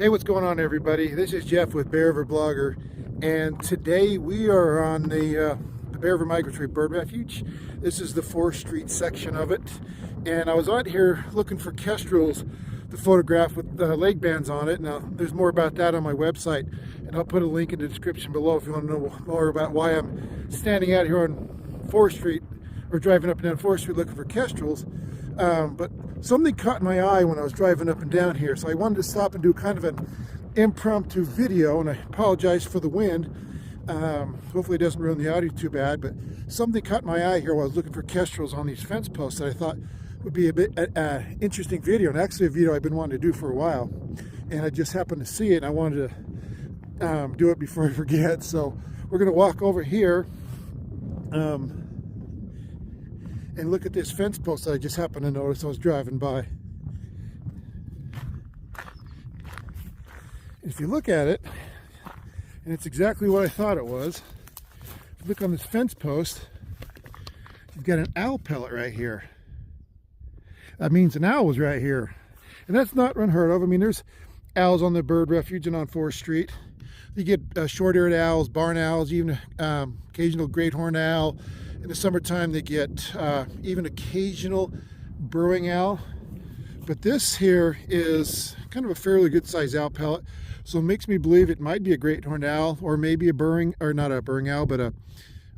Hey, what's going on, everybody? This is Jeff with Bear River Blogger, and today we are on the Bear River Migratory Bird Refuge. This is the 4th Street section of it, and I was out here looking for kestrels to photograph with leg bands on it. Now, there's more about that on my website, and I'll put a link in the description below if you want to know more about why I'm standing out here on 4th Street, or driving up and down 4th Street looking for kestrels. But something caught my eye when I was driving up and down here, so I wanted to stop and do kind of an impromptu video, and I apologize for the wind. Hopefully it doesn't ruin the audio too bad, but something caught my eye here while I was looking for kestrels on these fence posts that I thought would be a bit interesting video, and actually a video I've been wanting to do for a while, and I just happened to see it and I wanted to do it before I forget. So we're going to walk over here and look at this fence post that I just happened to notice. I was driving by. If you look at it, and it's exactly what I thought it was. If you look on this fence post, you've got an owl pellet right here. That means an owl was right here. And that's not unheard of. I mean, there's owls on the bird refuge and on 4th Street. You get short-eared owls, barn owls, even occasional great horned owl. In the summertime, they get even occasional burrowing owl. But this here is kind of a fairly good sized owl pellet. So it makes me believe it might be a great horned owl, or maybe a burrowing, or not a burrowing owl, but a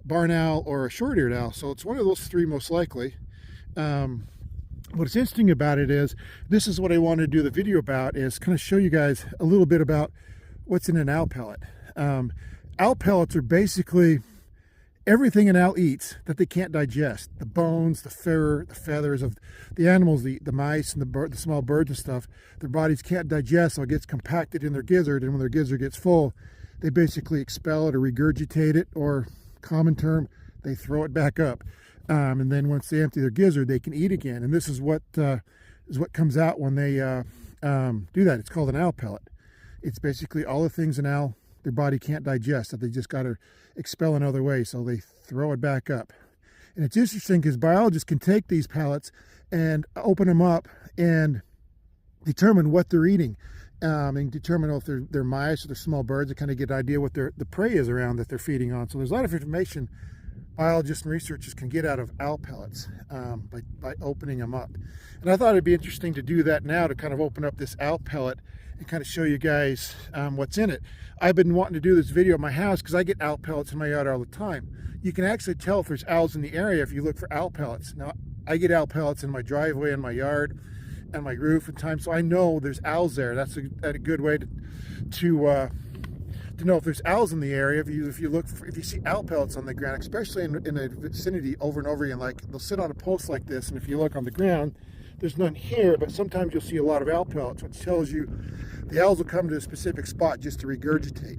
barn owl or a short-eared owl. So it's one of those three most likely. What's interesting about it is, this is what I wanted to do the video about, is kind of show you guys a little bit about what's in an owl pellet. Owl pellets are basically everything an owl eats that they can't digest. The bones, the fur, the feathers of the animals, the mice and the small birds and stuff, their bodies can't digest, so it gets compacted in their gizzard, and when their gizzard gets full, they basically expel it or regurgitate it, or common term, they throw it back up. And then once they empty their gizzard, they can eat again. And this is what comes out when they do that. It's called an owl pellet. It's basically all the things an owl, their body can't digest, that they just got to expel another way, so they throw it back up. And it's interesting because biologists can take these pellets and open them up and determine what they're eating, and determine if they're mice or they're small birds, to kind of get an idea what the prey is around that they're feeding on. So there's a lot of information biologists and researchers can get out of owl pellets by opening them up. And I thought it'd be interesting to do that now, to kind of open up this owl pellet and kind of show you guys what's in it. I've been wanting to do this video at my house because I get owl pellets in my yard all the time. You can actually tell if there's owls in the area if you look for owl pellets. Now, I get owl pellets in my driveway, in my yard, and my roof and time, so I know there's owls there. That's a good way to know if there's owls in the area. If you see owl pellets on the ground, especially in the vicinity over and over again, like they'll sit on a post like this, and if you look on the ground, there's none here, but sometimes you'll see a lot of owl pellets, which tells you the owls will come to a specific spot just to regurgitate.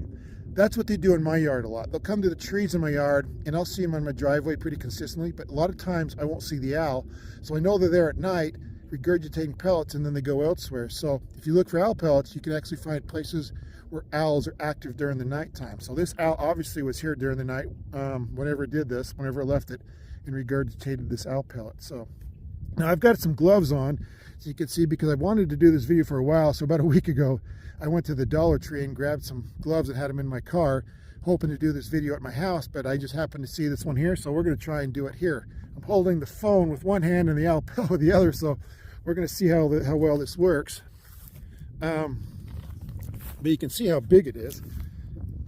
That's what they do in my yard a lot. They'll come to the trees in my yard, and I'll see them on my driveway pretty consistently, but a lot of times I won't see the owl, so I know they're there at night regurgitating pellets, and then they go elsewhere. So if you look for owl pellets, you can actually find places where owls are active during the nighttime. So this owl obviously was here during the night, whenever it did this, whenever it left it, and regurgitated this owl pellet. So now I've got some gloves on, so you can see, because I wanted to do this video for a while. So about a week ago, I went to the Dollar Tree and grabbed some gloves and had them in my car, hoping to do this video at my house, but I just happened to see this one here, so we're going to try and do it here. I'm holding the phone with one hand and the owl pellet with the other, so we're going to see how well this works. But you can see how big it is.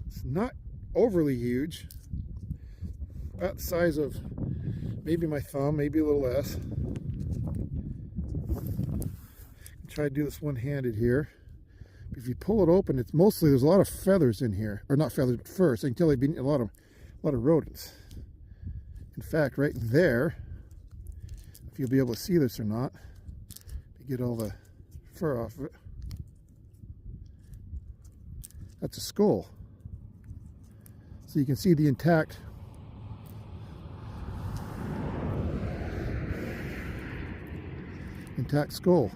It's not overly huge, about the size of maybe my thumb, maybe a little less. Try to do this one-handed here. If you pull it open, it's mostly, there's a lot of feathers in here, or not feathers, but fur. So you can tell they've been a lot of rodents. In fact, right there, if you'll be able to see this or not, you get all the fur off of it. That's a skull. So you can see the intact skull.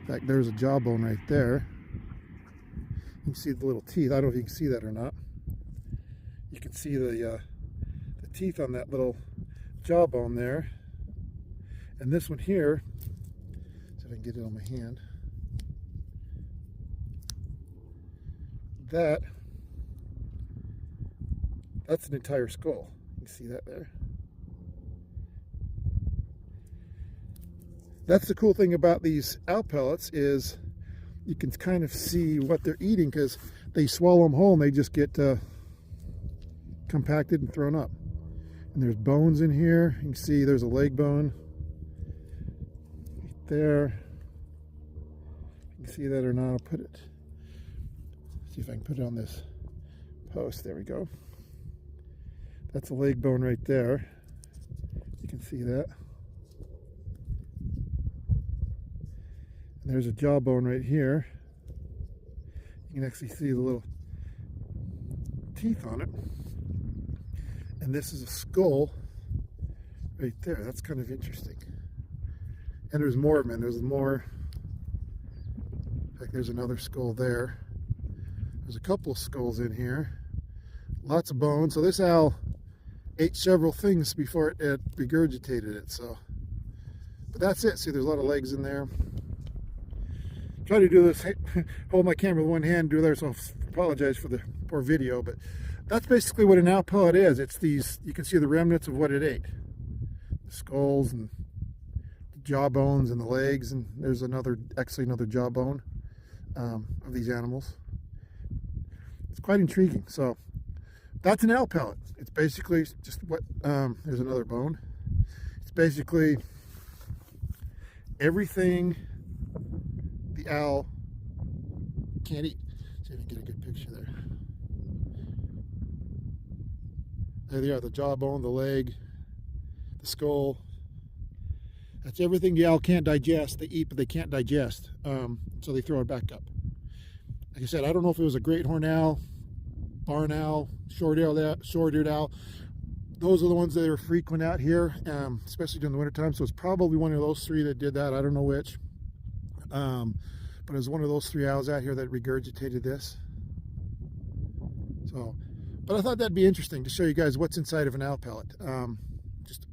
In fact, there's a jawbone right there. You can see the little teeth. I don't know if you can see that or not. You can see the teeth on that little jawbone there. And this one here, see if I can get it on my hand. that, that's an entire skull. You see that there? That's the cool thing about these owl pellets, is you can kind of see what they're eating, because they swallow them whole and they just get compacted and thrown up. And there's bones in here. You can see there's a leg bone right there. You can see that or not. I'll put it, see if I can put it on this post. There we go. That's a leg bone right there. You can see that. And there's a jawbone right here. You can actually see the little teeth on it. And this is a skull right there. That's kind of interesting. And there's more of them. There's more. In fact, there's another skull there. There's a couple of skulls in here. Lots of bones. So this owl ate several things before it regurgitated it. So, but that's it. See, there's a lot of legs in there. Try to do this, hold my camera with one hand, do there, so I apologize for the poor video, but that's basically what an owl pellet is. It's these, you can see the remnants of what it ate. The skulls and the jaw bones and the legs, and there's another, actually another jawbone of these animals. It's quite intriguing. So that's an owl pellet. It's basically just what, there's another bone. It's basically everything the owl can't eat. See if we can get a good picture there. There they are, the jawbone, the leg, the skull. That's everything the owl can't digest. They eat, but they can't digest. So they throw it back up. Like I said, I don't know if it was a great horned owl, barn owl, short-eared owl. Those are the ones that are frequent out here, especially during the wintertime. So it's probably one of those three that did that. I don't know which. But it was one of those three owls out here that regurgitated this. So, but I thought that'd be interesting to show you guys what's inside of an owl pellet. Just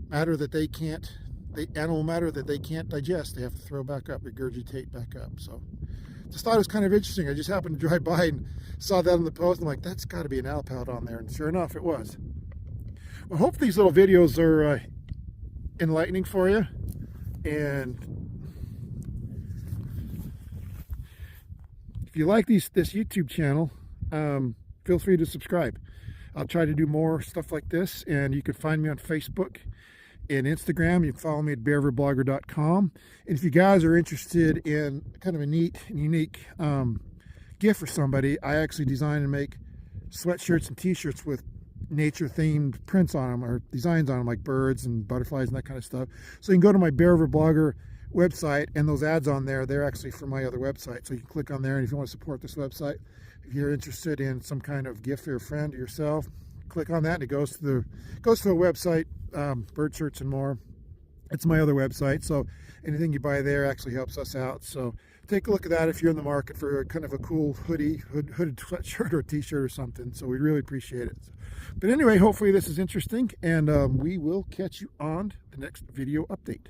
matter that they can't, animal matter that they can't digest. They have to throw back up, regurgitate back up. So, just thought it was kind of interesting. I just happened to drive by and saw that on the post. I'm like, that's got to be an owl pellet on there, and sure enough, it was. Well, I hope these little videos are enlightening for you, and if you like this YouTube channel, feel free to subscribe. I'll try to do more stuff like this, and you can find me on Facebook and Instagram. You can follow me at bearriverblogger.com. And if you guys are interested in kind of a neat and unique gift for somebody, I actually design and make sweatshirts and t-shirts with nature-themed prints on them, or designs on them, like birds and butterflies and that kind of stuff. So you can go to my Bear River Blogger website, and those ads on there, they're actually from my other website. So you can click on there, and if you want to support this website, if you're interested in some kind of gift for your friend or yourself, click on that, and it goes to a website, bird shirts and more. It's my other website, so anything you buy there actually helps us out. So take a look at that if you're in the market for kind of a cool hooded sweatshirt or t-shirt or something. So we really appreciate it. But anyway, hopefully this is interesting, and we will catch you on the next video update.